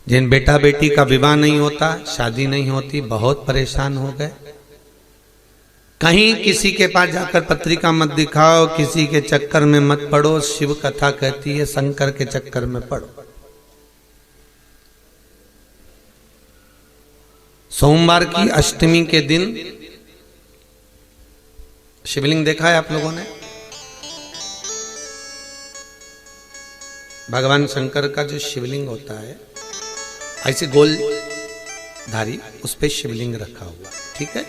जिन बेटा बेटी का विवाह नहीं होता, शादी नहीं होती, बहुत परेशान हो गए। कहीं किसी के पास जाकर पत्रिका मत दिखाओ, किसी के चक्कर में मत पड़ो। शिव कथा कहती है शंकर के चक्कर में पड़ो। सोमवार की अष्टमी के दिन शिवलिंग देखा है आप लोगों ने? भगवान शंकर का जो शिवलिंग होता है ऐसे गोल धारी, उस पे शिवलिंग रखा हुआ, ठीक है।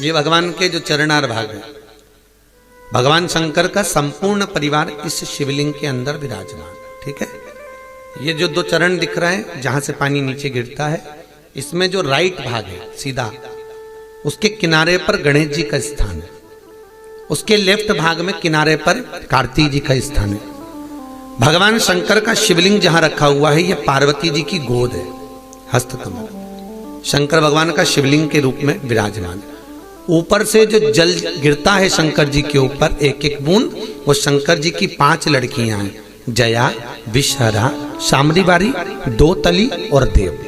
ये भगवान के जो चरणार भाग है, भगवान शंकर का संपूर्ण परिवार इस शिवलिंग के अंदर विराजमान, ठीक है। ये जो दो चरण दिख रहे हैं जहां से पानी नीचे गिरता है, इसमें जो राइट भाग है सीधा, उसके किनारे पर गणेश जी का स्थान है। उसके लेफ्ट भाग में किनारे पर कार्तिक जी का स्थान है। भगवान शंकर का शिवलिंग जहां रखा हुआ है, यह पार्वती जी की गोद है, हस्तकमल। शंकर भगवान का शिवलिंग के रूप में विराजमान है। ऊपर से जो जल गिरता है शंकर जी के ऊपर एक एक बूंद, वो शंकर जी की 5 लड़कियां हैं, जया, विषहरा, शामरीबारी, दोतली और देव।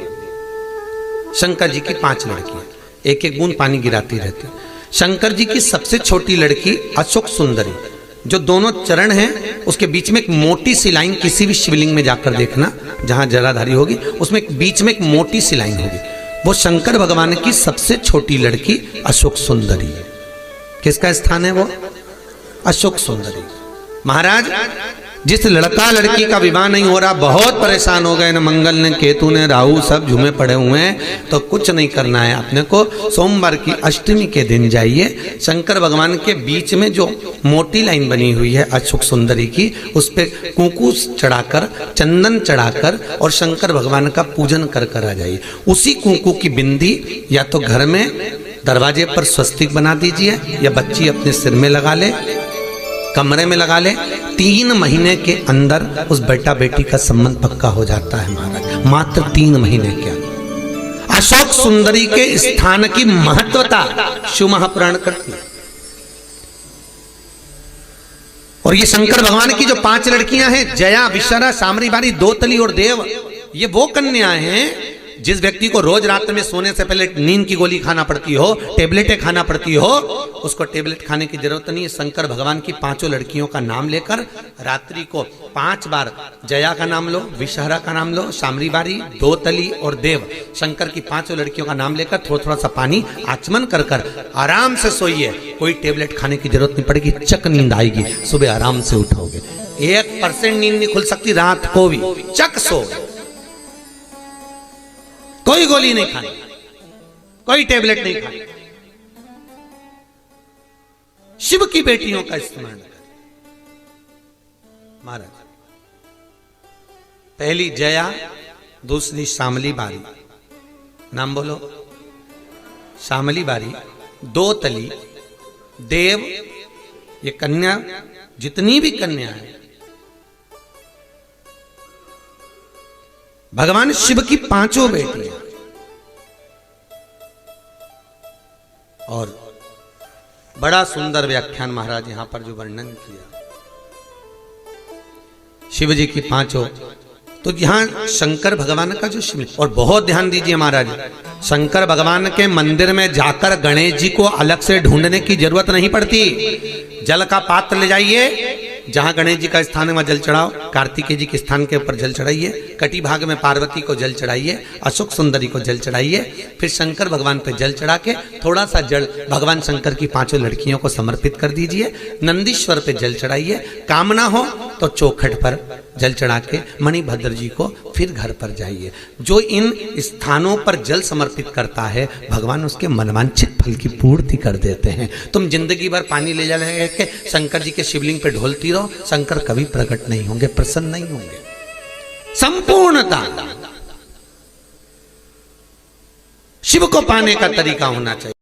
शंकर जी की 5 लड़कियां एक एक बूंद पानी गिराती रहती है। शंकर जी की सबसे छोटी लड़की अशोक सुंदरी, जो दोनों चरण हैं उसके बीच में एक मोटी सी लाइन, किसी भी शिवलिंग में जाकर देखना जहां जलाधारी होगी, उसमें एक बीच में एक मोटी सी लाइन होगी, वो शंकर भगवान की सबसे छोटी लड़की अशोक सुंदरी है। किसका स्थान है वो? अशोक सुंदरी। महाराज, जिस लड़का लड़की का विवाह नहीं हो रहा, बहुत परेशान हो गए, न मंगल ने केतु ने राहु सब झूमे पड़े हुए हैं, तो कुछ नहीं करना है अपने को। सोमवार की अष्टमी के दिन जाइए, शंकर भगवान के बीच में जो मोटी लाइन बनी हुई है अशोक सुंदरी की, उस पे कुंकू चढ़ाकर, चंदन चढ़ाकर और शंकर भगवान का पूजन कर कर आ जाइए। उसी कुंकू की बिंदी या तो घर में दरवाजे पर स्वस्तिक बना दीजिए, या बच्ची अपने सिर में लगा ले, कमरे में लगा ले। 3 महीने के अंदर उस बेटा बेटी का संबंध पक्का हो जाता है महाराज, मात्र 3 महीने के अंदर। अशोक सुंदरी के स्थान की महत्वता शिव महापुराण करती है। और ये शंकर भगवान की जो 5 लड़कियां हैं, जया, विषहरा, शामरीबारी, दोतली और देव, ये वो कन्याएं हैं जिस व्यक्ति को रोज रात में सोने से पहले नींद की गोली खाना पड़ती हो, टेबलेटें खाना पड़ती हो, उसको टेबलेट खाने की जरूरत नहीं है। शंकर भगवान की 5 लड़कियों का नाम लेकर रात्रि को 5 बार जया का नाम लो, विषहरा का नाम लो, शामरीबारी, दोतली और देव, शंकर की 5 लड़कियों का नाम लेकर थोड़ा थोड़ा सा पानी आचमन कर कर आराम से सोइए। कोई टेबलेट खाने की जरूरत नहीं पड़ेगी, चक नींद आएगी, सुबह आराम से उठोगे। 1% नींद नहीं खुल सकती रात को भी, चक सो। कोई गोली नहीं खानी, कोई टेबलेट नहीं खानी। शिव की बेटियों का इस्तेमाल करें महाराज। पहली जया, दूसरी शामलीबारी, नाम बोलो, शामलीबारी, दोतली, देव, ये कन्या, जितनी भी कन्या है भगवान शिव की 5 बेटियां। और बड़ा सुंदर व्याख्यान महाराज यहां पर जो वर्णन किया शिव जी की 5, तो यहां शंकर भगवान का जो शिव, और बहुत ध्यान दीजिए महाराज, शंकर भगवान के मंदिर में जाकर गणेश जी को अलग से ढूंढने की जरूरत नहीं पड़ती। जल का पात्र ले जाइए, जहां गणेश जी का स्थान है वहां जल चढ़ाओ, कार्तिकेय जी के स्थान के ऊपर जल चढ़ाइए, कटी भाग में पार्वती को जल चढ़ाइए, अशोक सुंदरी को जल चढ़ाइए, फिर शंकर भगवान पे जल चढ़ा के थोड़ा सा जल भगवान शंकर की 5 लड़कियों को समर्पित कर दीजिए। नंदीश्वर पे जल चढ़ाइए, कामना हो तो चौखट पर जल चढ़ा के मणिभद्र जी को फिर घर पर जाइए। जो इन स्थानों पर जल समर्पित करता है, भगवान उसके मनवांछित फल की पूर्ति कर देते हैं। तुम जिंदगी भर पानी ले जाने के शंकर जी के शिवलिंग पे ढोलती रहो, शंकर कभी प्रकट नहीं होंगे, प्रसन्न नहीं होंगे। संपूर्णता शिव को पाने का तरीका होना चाहिए।